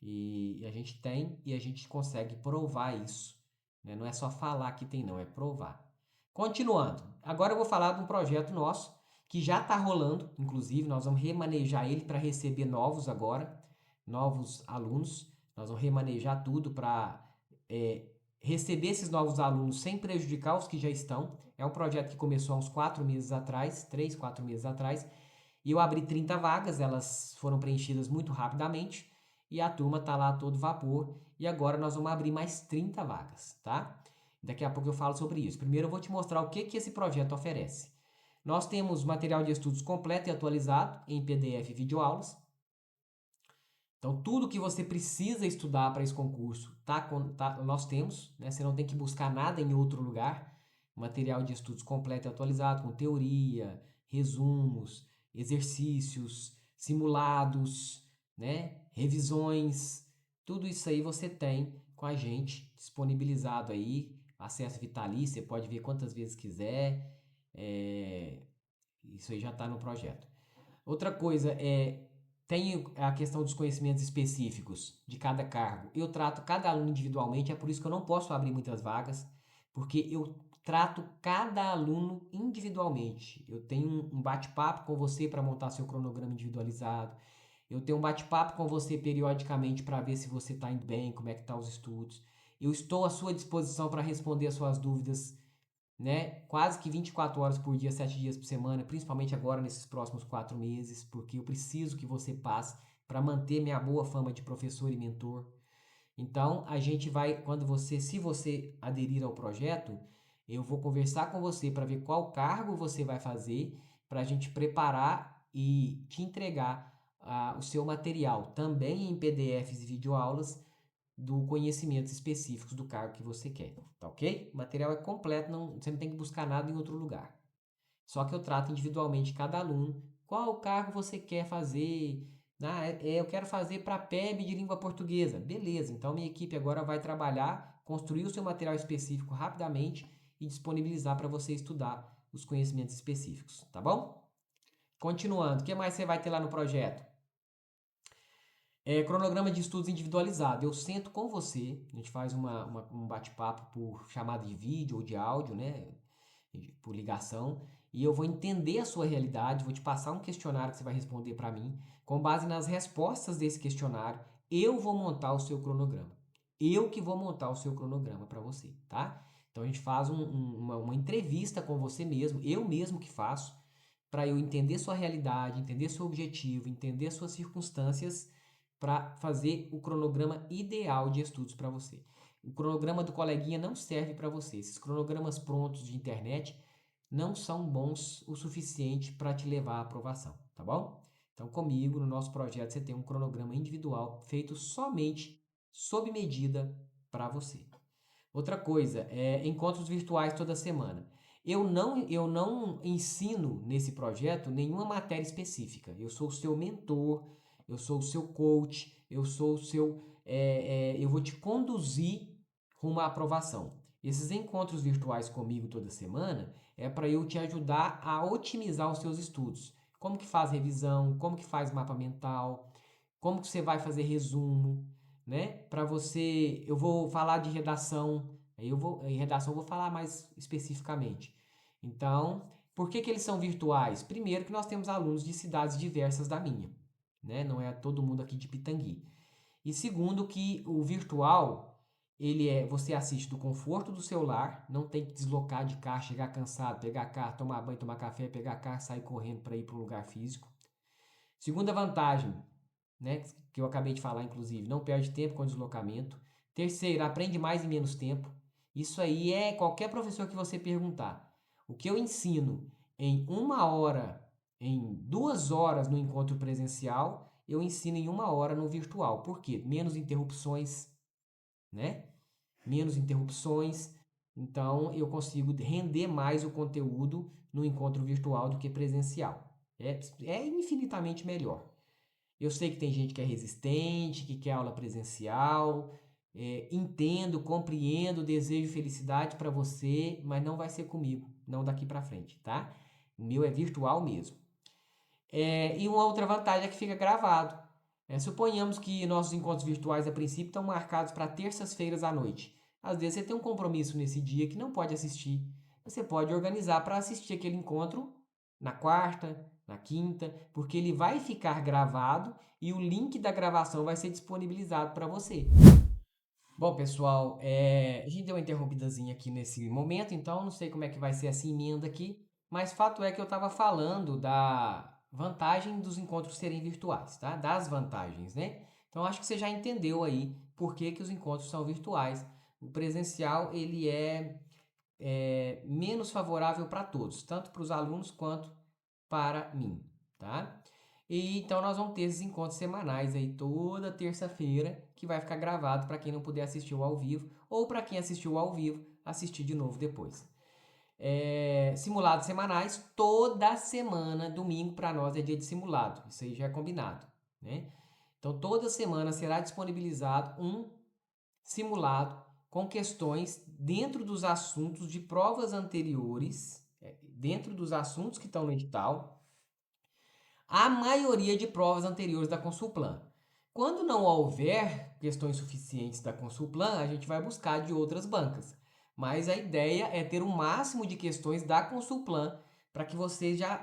E a gente tem e a gente consegue provar isso, né? Não é só falar que tem, não, é provar. Continuando, agora eu vou falar de um projeto nosso que já está rolando, inclusive nós vamos remanejar ele para receber novos agora, novos alunos. Nós vamos remanejar tudo para receber esses novos alunos sem prejudicar os que já estão. É um projeto que começou há uns 4 meses atrás, 3, 4 meses atrás, e eu abri 30 vagas, elas foram preenchidas muito rapidamente e a turma está lá a todo vapor. E agora nós vamos abrir mais 30 vagas, tá? Daqui a pouco eu falo sobre isso. Primeiro eu vou te mostrar o que esse projeto oferece. Nós temos material de estudos completo e atualizado em PDF e videoaulas. Então, tudo que você precisa estudar para esse concurso, nós temos, né? Você não tem que buscar nada em outro lugar. Material de estudos completo e atualizado, com teoria, resumos, exercícios, simulados, né? Revisões, tudo isso aí você tem com a gente disponibilizado aí, acesso vitalício, você pode ver quantas vezes quiser, isso aí já está no projeto. Outra coisa tem a questão dos conhecimentos específicos de cada cargo. Eu trato cada aluno individualmente, é por isso que eu não posso abrir muitas vagas, porque eu trato cada aluno individualmente. Eu tenho um bate-papo com você para montar seu cronograma individualizado. Eu tenho um bate-papo com você periodicamente para ver se você está indo bem, como é que estão os estudos. Eu estou à sua disposição para responder as suas dúvidas, né? Quase que 24 horas por dia, 7 dias por semana, principalmente agora nesses próximos 4 meses, porque eu preciso que você passe para manter minha boa fama de professor e mentor. Então, a gente vai, se você aderir ao projeto, eu vou conversar com você para ver qual cargo você vai fazer, para a gente preparar e te entregar o seu material, também em PDFs e videoaulas, do conhecimentos específicos do cargo que você quer, tá ok? O material é completo, você não tem que buscar nada em outro lugar. Só que eu trato individualmente cada aluno, qual cargo você quer fazer. Eu quero fazer para PEB de língua portuguesa. Beleza, então minha equipe agora vai trabalhar, construir o seu material específico rapidamente e disponibilizar para você estudar os conhecimentos específicos, tá bom? Continuando, o que mais você vai ter lá no projeto? Cronograma de estudos individualizado. Eu sento com você, a gente faz um bate-papo por chamada de vídeo ou de áudio, né? Por ligação, e eu vou entender a sua realidade, vou te passar um questionário que você vai responder para mim. Com base nas respostas desse questionário, eu vou montar o seu cronograma. eu que vou montar o seu cronograma para você, tá? Então a gente faz uma entrevista com você mesmo, eu mesmo que faço, para eu entender sua realidade, entender seu objetivo, entender suas circunstâncias, para fazer o cronograma ideal de estudos para você. O cronograma do coleguinha não serve para você. Esses cronogramas prontos de internet não são bons o suficiente para te levar à aprovação, tá bom? Então, comigo, no nosso projeto, você tem um cronograma individual feito somente sob medida para você. Outra coisa, encontros virtuais toda semana. Eu não ensino nesse projeto nenhuma matéria específica. Eu sou o seu mentor, eu sou o seu coach, eu sou o seu. Eu vou te conduzir rumo à aprovação. Esses encontros virtuais comigo toda semana é para eu te ajudar a otimizar os seus estudos. Como que faz revisão, como que faz mapa mental, como que você vai fazer resumo, né? Para você, eu vou falar de redação, em redação eu vou falar mais especificamente. Então, por que eles são virtuais? Primeiro que nós temos alunos de cidades diversas da minha, né? Não é todo mundo aqui de Pitangui. E segundo que o virtual, você assiste do conforto do seu lar, não tem que deslocar de carro, chegar cansado, pegar carro, tomar banho, tomar café, pegar carro, sair correndo para ir para um lugar físico. Segunda vantagem, né, que eu acabei de falar, inclusive, não perde tempo com deslocamento. Terceiro, aprende mais em menos tempo. Isso aí é qualquer professor que você perguntar. O que eu ensino em 1 hora, em 2 horas no encontro presencial, eu ensino em 1 hora no virtual. Por quê? Menos interrupções, né? Menos interrupções. Então, eu consigo render mais o conteúdo no encontro virtual do que presencial. É infinitamente melhor. Eu sei que tem gente que é resistente, que quer aula presencial. Entendo, compreendo, desejo felicidade para você, mas não vai ser comigo, não daqui para frente, tá? O meu é virtual mesmo. E uma outra vantagem é que fica gravado. Suponhamos que nossos encontros virtuais a princípio estão marcados para terças-feiras à noite. Às vezes você tem um compromisso nesse dia que não pode assistir. Você pode organizar para assistir aquele encontro na quarta, na quinta, porque ele vai ficar gravado e o link da gravação vai ser disponibilizado para você. Bom, pessoal, a gente deu uma interrompidazinha aqui nesse momento, então não sei como é que vai ser essa emenda aqui, mas fato é que eu estava falando da vantagem dos encontros serem virtuais, tá? Das vantagens, né? Então acho que você já entendeu aí por que que os encontros são virtuais. O presencial ele é menos favorável para todos, tanto para os alunos quanto para mim, tá? E então nós vamos ter esses encontros semanais aí toda terça-feira, que vai ficar gravado para quem não puder assistir ao vivo, ou para quem assistiu ao vivo, assistir de novo depois. Simulados semanais, toda semana, domingo para nós é dia de simulado, isso aí já é combinado, né? Então toda semana será disponibilizado um simulado com questões dentro dos assuntos de provas anteriores, dentro dos assuntos que estão no edital, a maioria de provas anteriores da Consulplan. Quando não houver questões suficientes da Consulplan, a gente vai buscar de outras bancas. Mas a ideia é ter o máximo de questões da Consulplan para que vocês já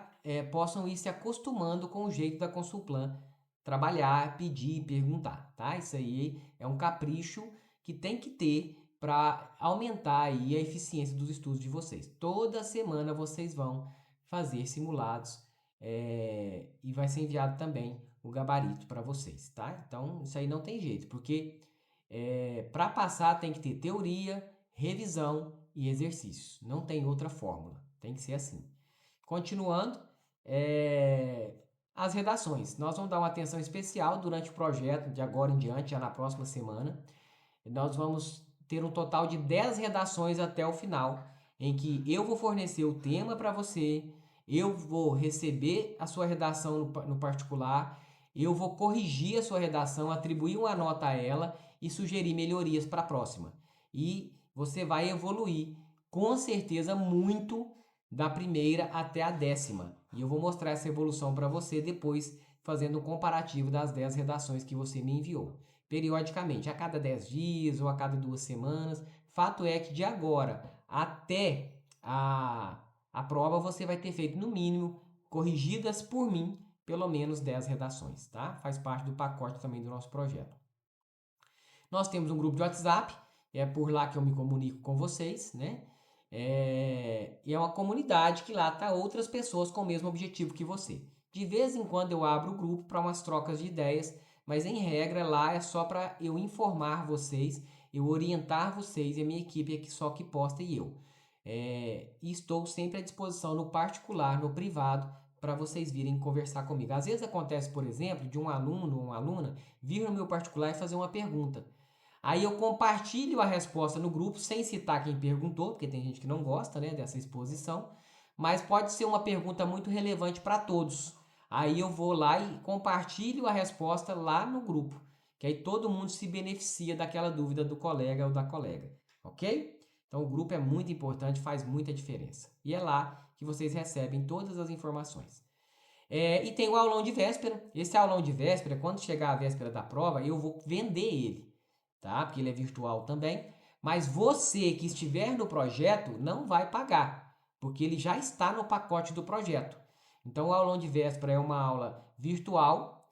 possam ir se acostumando com o jeito da Consulplan trabalhar, pedir, perguntar, tá? Isso aí é um capricho que tem que ter para aumentar aí a eficiência dos estudos de vocês. Toda semana vocês vão fazer simulados e vai ser enviado também o gabarito para vocês, tá? Então isso aí não tem jeito, porque para passar tem que ter teoria, revisão e exercícios. Não tem outra fórmula, tem que ser assim. Continuando, as redações. Nós vamos dar uma atenção especial durante o projeto, de agora em diante, já na próxima semana. Nós vamos ter um total de 10 redações até o final, em que eu vou fornecer o tema para você, eu vou receber a sua redação no particular, eu vou corrigir a sua redação, atribuir uma nota a ela e sugerir melhorias para a próxima. E você vai evoluir, com certeza, muito da primeira até a 10ª. E eu vou mostrar essa evolução para você depois, fazendo um comparativo das 10 redações que você me enviou. Periodicamente, a cada 10 dias ou a cada 2 semanas. Fato é que de agora até a prova você vai ter feito, no mínimo, corrigidas por mim, pelo menos 10 redações, tá? Faz parte do pacote também do nosso projeto. Nós temos um grupo de WhatsApp, é por lá que eu me comunico com vocês, né? E é uma comunidade que lá tá outras pessoas com o mesmo objetivo que você. De vez em quando eu abro o grupo para umas trocas de ideias, mas em regra lá é só para eu informar vocês, eu orientar vocês e a minha equipe aqui só que posta e eu. E estou sempre à disposição no particular, no privado, para vocês virem conversar comigo. Às vezes acontece, por exemplo, de um aluno ou uma aluna vir no meu particular e fazer uma pergunta. Aí eu compartilho a resposta no grupo sem citar quem perguntou, porque tem gente que não gosta, né, dessa exposição, mas pode ser uma pergunta muito relevante para todos. Aí eu vou lá e compartilho a resposta lá no grupo, que aí todo mundo se beneficia daquela dúvida do colega ou da colega, ok? Então o grupo é muito importante, faz muita diferença. E é lá que vocês recebem todas as informações. E tem o aulão de véspera. Esse aulão de véspera, quando chegar a véspera da prova, eu vou vender ele, tá? Porque ele é virtual também. Mas você que estiver no projeto não vai pagar, porque ele já está no pacote do projeto. Então, o aulão de véspera é uma aula virtual.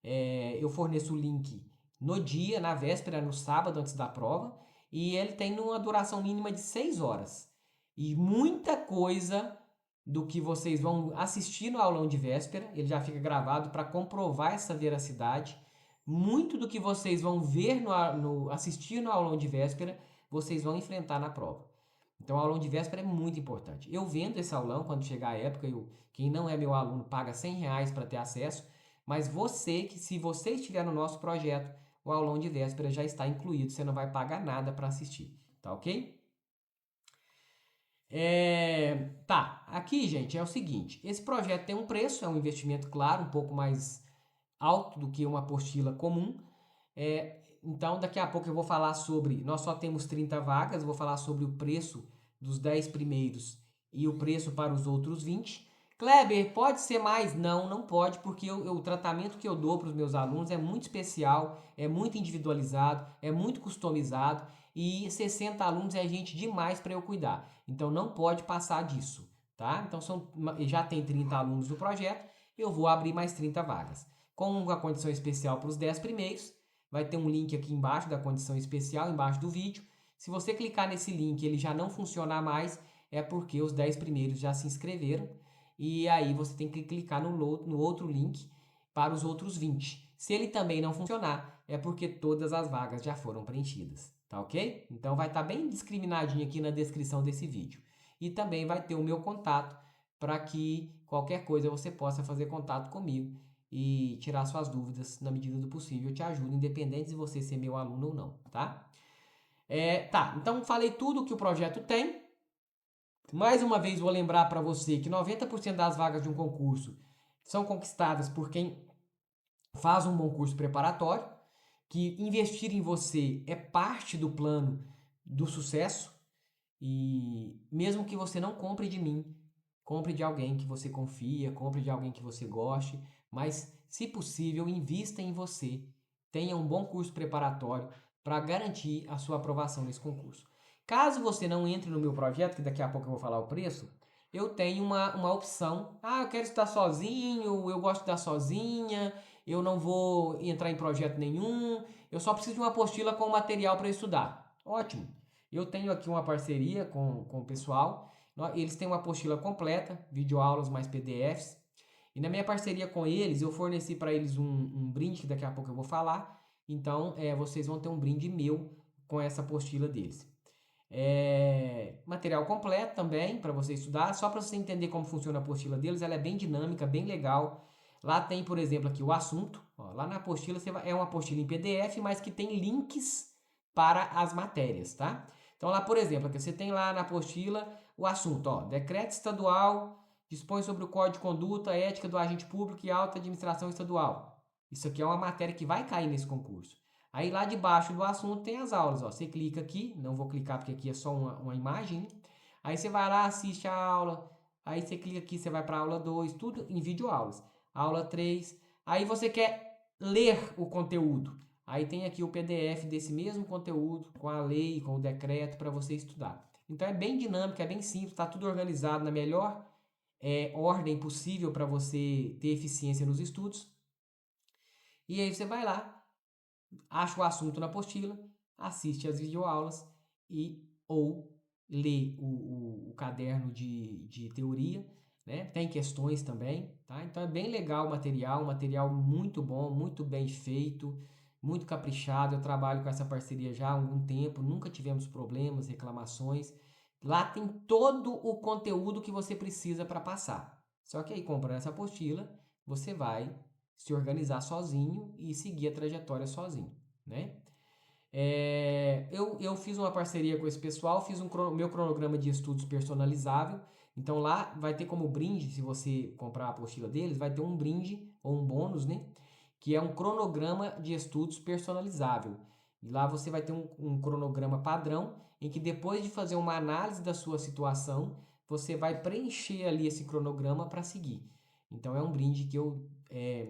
Eu forneço o link no dia, na véspera, no sábado antes da prova. E ele tem uma duração mínima de 6 horas. E muita coisa do que vocês vão assistir no aulão de véspera, ele já fica gravado para comprovar essa veracidade. Muito do que vocês vão ver assistir no aulão de véspera, vocês vão enfrentar na prova. Então, o aulão de véspera é muito importante. Eu vendo esse aulão quando chegar a época, quem não é meu aluno paga R$ 100 para ter acesso, mas se você estiver no nosso projeto, o aulão de véspera já está incluído, você não vai pagar nada para assistir, tá ok? Tá, aqui, gente, é o seguinte: esse projeto tem um preço, é um investimento, claro, um pouco mais alto do que uma apostila comum. Então, daqui a pouco eu vou falar sobre. Nós só temos 30 vagas, eu vou falar sobre o preço dos 10 primeiros e o preço para os outros 20. Kleber, pode ser mais? Não, não pode, porque o tratamento que eu dou para os meus alunos é muito especial, é muito individualizado, é muito customizado e 60 alunos é gente demais para eu cuidar. Então não pode passar disso, tá? Então já tem 30 alunos no projeto, eu vou abrir mais 30 vagas. Com a condição especial para os 10 primeiros, vai ter um link aqui embaixo da condição especial, embaixo do vídeo. Se você clicar nesse link e ele já não funcionar mais, é porque os 10 primeiros já se inscreveram. E aí você tem que clicar no outro link para os outros 20. Se ele também não funcionar, é porque todas as vagas já foram preenchidas, tá ok? Então vai estar bem discriminadinho aqui na descrição desse vídeo. E também vai ter o meu contato para que qualquer coisa você possa fazer contato comigo e tirar suas dúvidas na medida do possível. Eu te ajudo, independente de você ser meu aluno ou não, tá? Tá, então falei tudo que o projeto tem. Mais uma vez vou lembrar para você que 90% das vagas de um concurso são conquistadas por quem faz um bom curso preparatório, que investir em você é parte do plano do sucesso e mesmo que você não compre de mim, compre de alguém que você confia, compre de alguém que você goste, mas se possível, invista em você. Tenha um bom curso preparatório para garantir a sua aprovação nesse concurso. Caso você não entre no meu projeto, que daqui a pouco eu vou falar o preço, eu tenho uma opção. Ah, eu quero estudar sozinho, eu gosto de estudar sozinha, eu não vou entrar em projeto nenhum, eu só preciso de uma apostila com material para estudar. Ótimo! Eu tenho aqui uma parceria com o pessoal. Eles têm uma apostila completa, videoaulas mais PDFs. E na minha parceria com eles, eu forneci para eles um brinde, que daqui a pouco eu vou falar. Então, vocês vão ter um brinde meu com essa apostila deles. Material completo também para você estudar. Só para você entender como funciona a apostila deles, ela é bem dinâmica, bem legal. Lá tem, por exemplo, aqui o assunto. Ó, lá na apostila é uma apostila em PDF, mas que tem links para as matérias, tá? Então lá, por exemplo, aqui você tem lá na apostila o assunto, ó, decreto estadual dispõe sobre o código de conduta, ética do agente público e alta administração estadual. Isso aqui é uma matéria que vai cair nesse concurso. Aí lá debaixo do assunto tem as aulas, ó. Você clica aqui, não vou clicar porque aqui é só uma imagem. Aí você vai lá, assiste a aula. Aí você clica aqui, você vai para a aula 2, tudo em videoaulas. Aula 3. Aí você quer ler o conteúdo. Aí tem aqui o PDF desse mesmo conteúdo, com a lei, com o decreto, para você estudar. Então é bem dinâmico, é bem simples, está tudo organizado na melhor ordem possível para você ter eficiência nos estudos. E aí você vai lá, acha o assunto na apostila, assiste às videoaulas e ou lê o caderno de teoria, né? Tem questões também, tá? Então é bem legal o material, um material muito bom, muito bem feito, muito caprichado. Eu trabalho com essa parceria já há algum tempo, nunca tivemos problemas, reclamações. Lá tem todo o conteúdo que você precisa para passar. Só que aí, comprando essa apostila, você vai se organizar sozinho e seguir a trajetória sozinho, né? Eu fiz uma parceria com esse pessoal, fiz meu cronograma de estudos personalizável. Então lá vai ter como brinde, se você comprar a apostila deles, vai ter um brinde ou um bônus, né? Que é um cronograma de estudos personalizável. E lá você vai ter um cronograma padrão, em que depois de fazer uma análise da sua situação, você vai preencher ali esse cronograma para seguir. Então é um brinde que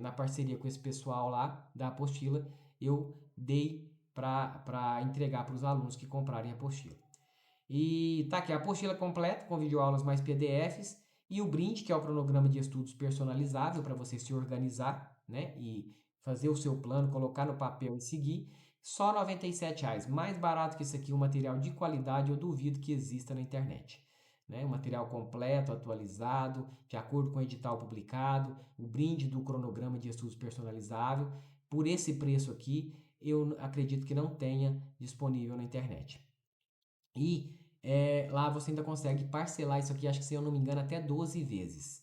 na parceria com esse pessoal lá da apostila, eu dei para entregar para os alunos que comprarem a apostila. E tá aqui a apostila completa com videoaulas mais PDFs e o brinde, que é o cronograma de estudos personalizável para você se organizar, né? E fazer o seu plano, colocar no papel e seguir. Só R$ 97,00. Mais barato que isso aqui, um material de qualidade, eu duvido que exista na internet. Né? Um material completo, atualizado, de acordo com o edital publicado, o brinde do cronograma de estudos personalizável. Por esse preço aqui, eu acredito que não tenha disponível na internet. E lá você ainda consegue parcelar isso aqui, acho que se eu não me engano, até 12 vezes.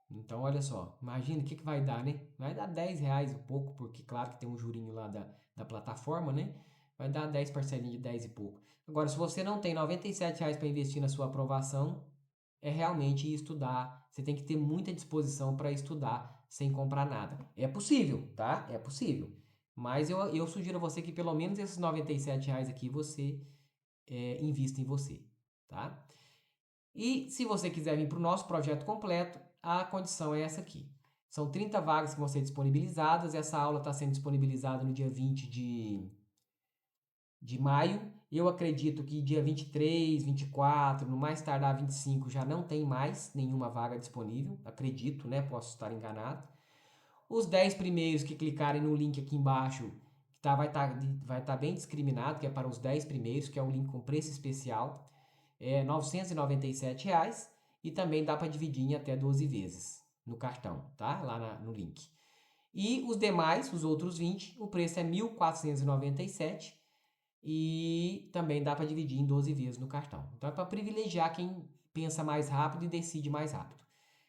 Então, olha só, imagina o que vai dar, né? Vai dar R$ 10 um pouco, porque claro que tem um jurinho lá da plataforma, né? Vai dar 10 parcelinhas de 10 e pouco. Agora, se você não tem R$ 97,00 para investir na sua aprovação, é realmente estudar. Você tem que ter muita disposição para estudar sem comprar nada. É possível, tá? É possível. Mas eu sugiro a você que pelo menos esses R$ 97,00 aqui você invista em você, tá? E se você quiser vir para o nosso projeto completo, a condição é essa aqui. São 30 vagas que vão ser disponibilizadas. Essa aula está sendo disponibilizada no dia 20 de maio. Eu acredito que dia 23, 24, no mais tardar 25, já não tem mais nenhuma vaga disponível. Acredito, né? Posso estar enganado. Os 10 primeiros que clicarem no link aqui embaixo, vai tá bem discriminado, que é para os 10 primeiros, que é um link com preço especial, é R$ 997,00 e também dá para dividir em até 12 vezes no cartão, tá? Lá no link. E os demais, os outros 20, o preço é R$ 1.497 e também dá para dividir em 12 vezes no cartão. Então é para privilegiar quem pensa mais rápido e decide mais rápido.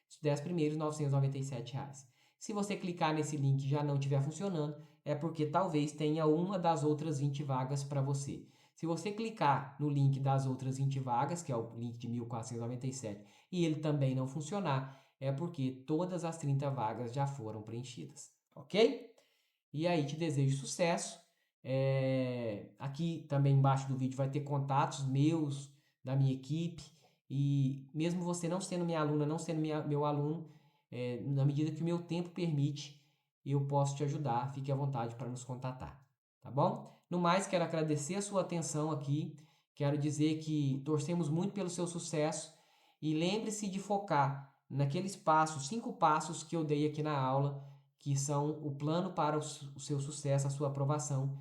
Os 10 primeiros, R$ 997,00. Se você clicar nesse link e já não estiver funcionando, é porque talvez tenha uma das outras 20 vagas para você. Se você clicar no link das outras 20 vagas, que é o link de 1.497, e ele também não funcionar, é porque todas as 30 vagas já foram preenchidas, ok? E aí te desejo sucesso. Aqui também embaixo do vídeo vai ter contatos meus, da minha equipe. E mesmo você não sendo minha aluna, não sendo meu aluno, na medida que o meu tempo permite, eu posso te ajudar. Fique à vontade para nos contatar, tá bom? No mais, quero agradecer a sua atenção aqui. Quero dizer que torcemos muito pelo seu sucesso. E lembre-se de focar naqueles passos, 5 passos que eu dei aqui na aula, que são o plano para o seu sucesso, a sua aprovação.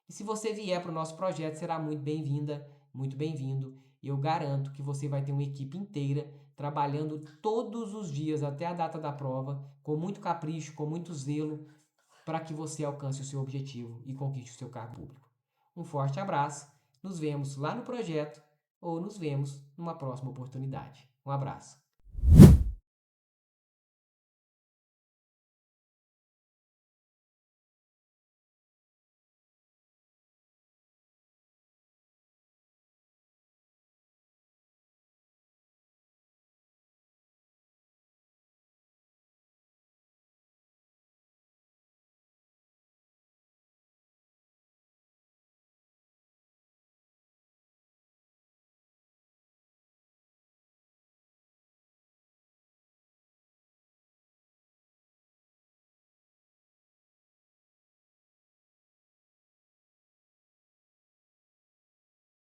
E se você vier para o nosso projeto, será muito bem-vinda, muito bem-vindo. E eu garanto que você vai ter uma equipe inteira trabalhando todos os dias até a data da prova, com muito capricho, com muito zelo, para que você alcance o seu objetivo e conquiste o seu cargo público. Um forte abraço, nos vemos lá no projeto ou nos vemos numa próxima oportunidade. Um abraço.